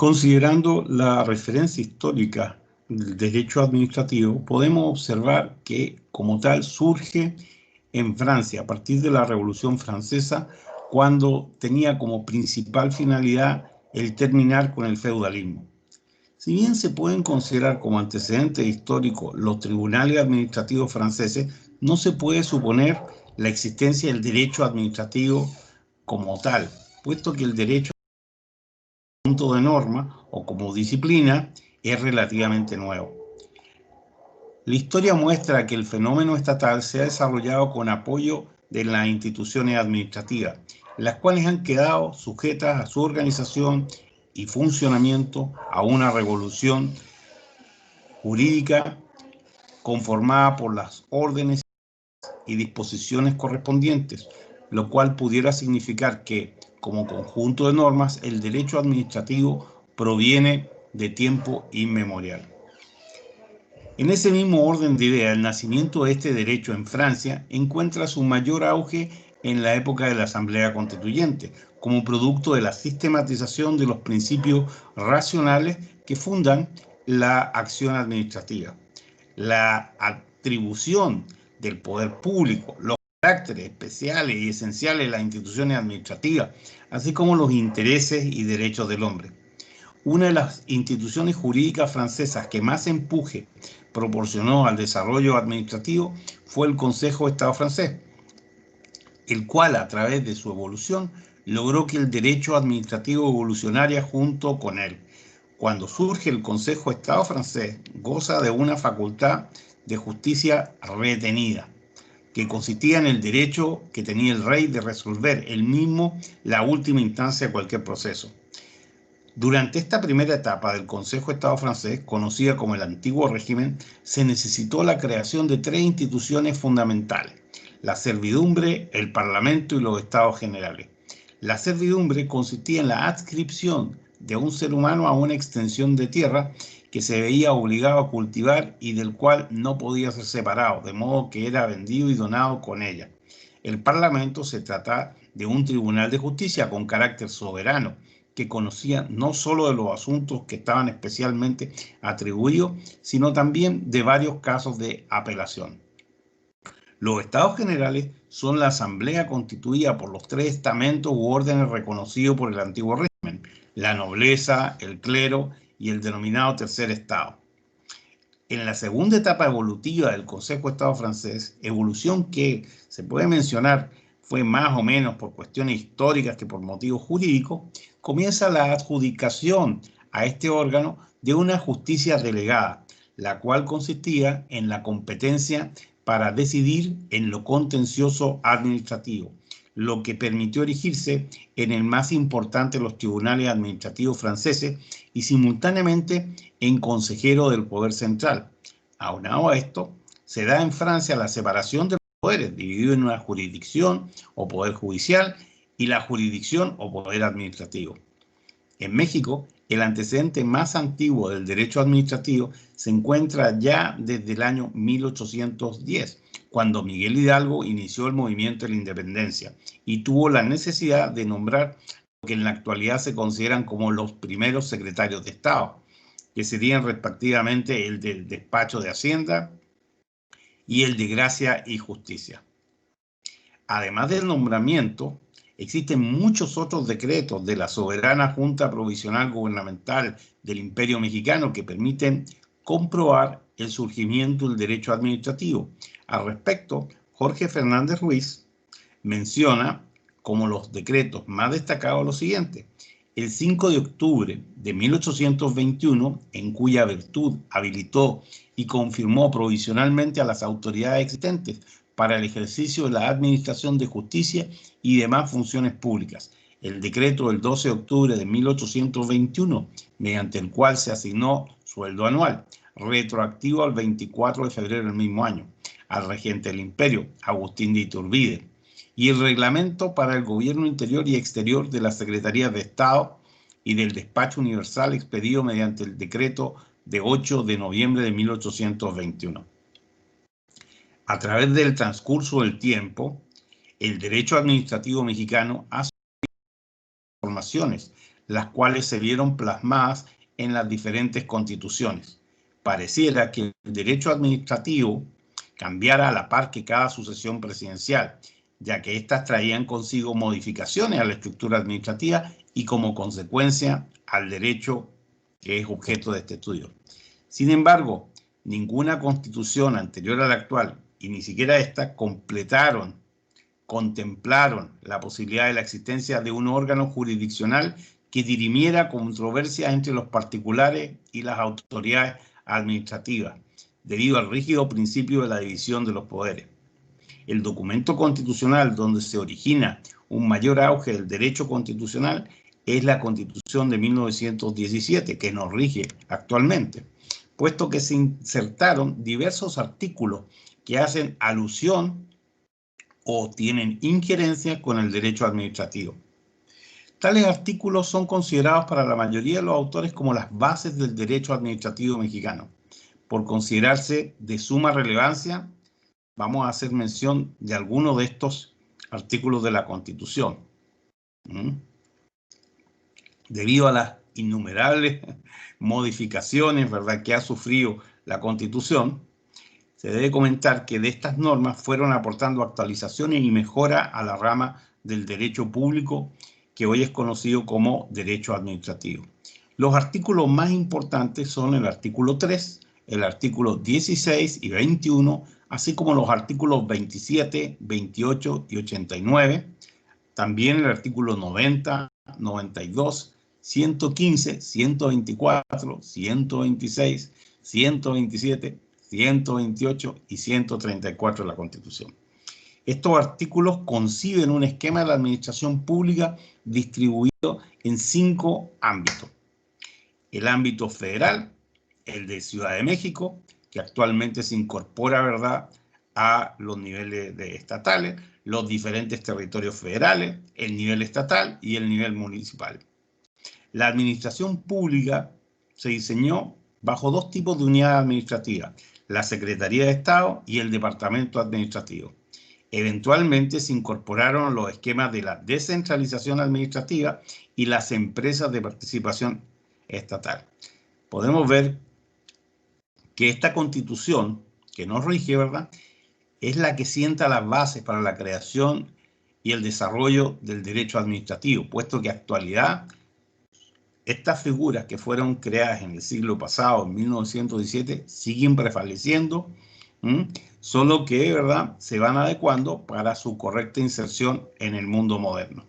Considerando la referencia histórica del derecho administrativo, podemos observar que, como tal, surge en Francia a partir de la Revolución Francesa, cuando tenía como principal finalidad el terminar con el feudalismo. Si bien se pueden considerar como antecedentes históricos los tribunales administrativos franceses, no se puede suponer la existencia del derecho administrativo como tal, puesto que el derecho de norma o como disciplina es relativamente nuevo. La historia muestra que el fenómeno estatal se ha desarrollado con apoyo de las instituciones administrativas, las cuales han quedado sujetas a su organización y funcionamiento a una revolución jurídica conformada por las órdenes y disposiciones correspondientes, lo cual pudiera significar que, como conjunto de normas, el derecho administrativo proviene de tiempo inmemorial. En ese mismo orden de ideas, el nacimiento de este derecho en Francia encuentra su mayor auge en la época de la Asamblea Constituyente, como producto de la sistematización de los principios racionales que fundan la acción administrativa. La atribución del poder público, los caracteres especiales y esenciales de las instituciones administrativas, así como los intereses y derechos del hombre. Una de las instituciones jurídicas francesas que más empuje proporcionó al desarrollo administrativo fue el Consejo de Estado francés, el cual, a través de su evolución, logró que el derecho administrativo evolucionara junto con él. Cuando surge el Consejo de Estado francés, goza de una facultad de justicia retenida, que consistía en el derecho que tenía el rey de resolver él mismo la última instancia de cualquier proceso. Durante esta primera etapa del Consejo de Estado francés, conocida como el Antiguo Régimen, se necesitó la creación de tres instituciones fundamentales: la servidumbre, el Parlamento y los Estados Generales. La servidumbre consistía en la adscripción de un ser humano a una extensión de tierra que se veía obligado a cultivar y del cual no podía ser separado, de modo que era vendido y donado con ella. El Parlamento se trata de un tribunal de justicia con carácter soberano, que conocía no solo de los asuntos que estaban especialmente atribuidos, sino también de varios casos de apelación. Los Estados Generales son la asamblea constituida por los tres estamentos u órdenes reconocidos por el antiguo régimen: la nobleza, el clero y el denominado tercer estado. En la segunda etapa evolutiva del Consejo de Estado francés, evolución que se puede mencionar fue más o menos por cuestiones históricas que por motivos jurídicos, comienza la adjudicación a este órgano de una justicia delegada, la cual consistía en la competencia para decidir en lo contencioso administrativo, lo que permitió erigirse en el más importante de los tribunales administrativos franceses y simultáneamente en consejero del poder central. Aunado a esto, se da en Francia la separación de los poderes, dividido en una jurisdicción o poder judicial y la jurisdicción o poder administrativo. En México, el antecedente más antiguo del derecho administrativo se encuentra ya desde el año 1810, cuando Miguel Hidalgo inició el movimiento de la independencia y tuvo la necesidad de nombrar lo que en la actualidad se consideran como los primeros secretarios de Estado, que serían respectivamente el del Despacho de Hacienda y el de Gracia y Justicia. Además del nombramiento, existen muchos otros decretos de la soberana Junta Provisional Gubernamental del Imperio Mexicano que permiten comprobar el surgimiento del derecho administrativo. Al respecto, Jorge Fernández Ruiz menciona como los decretos más destacados los siguientes: el 5 de octubre de 1821, en cuya virtud habilitó y confirmó provisionalmente a las autoridades existentes para el ejercicio de la administración de justicia y demás funciones públicas; el decreto del 12 de octubre de 1821, mediante el cual se asignó sueldo anual, retroactivo al 24 de febrero del mismo año, al regente del imperio, Agustín de Iturbide; y el reglamento para el gobierno interior y exterior de las Secretarías de Estado y del Despacho Universal, expedido mediante el decreto de 8 de noviembre de 1821. A través del transcurso del tiempo, el derecho administrativo mexicano ha sufrido transformaciones, las cuales se vieron plasmadas en las diferentes constituciones. Pareciera que el derecho administrativo cambiara a la par que cada sucesión presidencial, ya que éstas traían consigo modificaciones a la estructura administrativa y como consecuencia al derecho que es objeto de este estudio. Sin embargo, ninguna constitución anterior a la actual, y ni siquiera esta, contemplaron la posibilidad de la existencia de un órgano jurisdiccional que dirimiera controversias entre los particulares y las autoridades administrativas, debido al rígido principio de la división de los poderes. El documento constitucional donde se origina un mayor auge del derecho constitucional es la Constitución de 1917, que nos rige actualmente, puesto que se insertaron diversos artículos que hacen alusión o tienen injerencia con el derecho administrativo. Tales artículos son considerados para la mayoría de los autores como las bases del derecho administrativo mexicano. Por considerarse de suma relevancia, vamos a hacer mención de algunos de estos artículos de la Constitución. Debido a las innumerables modificaciones, ¿verdad?, que ha sufrido la Constitución, se debe comentar que de estas normas fueron aportando actualizaciones y mejora a la rama del derecho público, que hoy es conocido como derecho administrativo. Los artículos más importantes son el artículo 3, el artículo 16 y 21, así como los artículos 27, 28 y 89, también el artículo 90, 92, 115, 124, 126, 127, 128 y 134 de la Constitución. Estos artículos conciben un esquema de la administración pública distribuido en 5 ámbitos. El ámbito federal, el de Ciudad de México, que actualmente se incorpora, ¿verdad?, a los niveles estatales, los diferentes territorios federales, el nivel estatal y el nivel municipal. La administración pública se diseñó bajo 2 tipos de unidades administrativas, la Secretaría de Estado y el Departamento Administrativo. Eventualmente se incorporaron los esquemas de la descentralización administrativa y las empresas de participación estatal. Podemos ver que esta Constitución que nos rige, ¿verdad?, es la que sienta las bases para la creación y el desarrollo del derecho administrativo, puesto que en la actualidad estas figuras que fueron creadas en el siglo pasado, en 1917, siguen prevaleciendo, solo que, ¿verdad?, se van adecuando para su correcta inserción en el mundo moderno.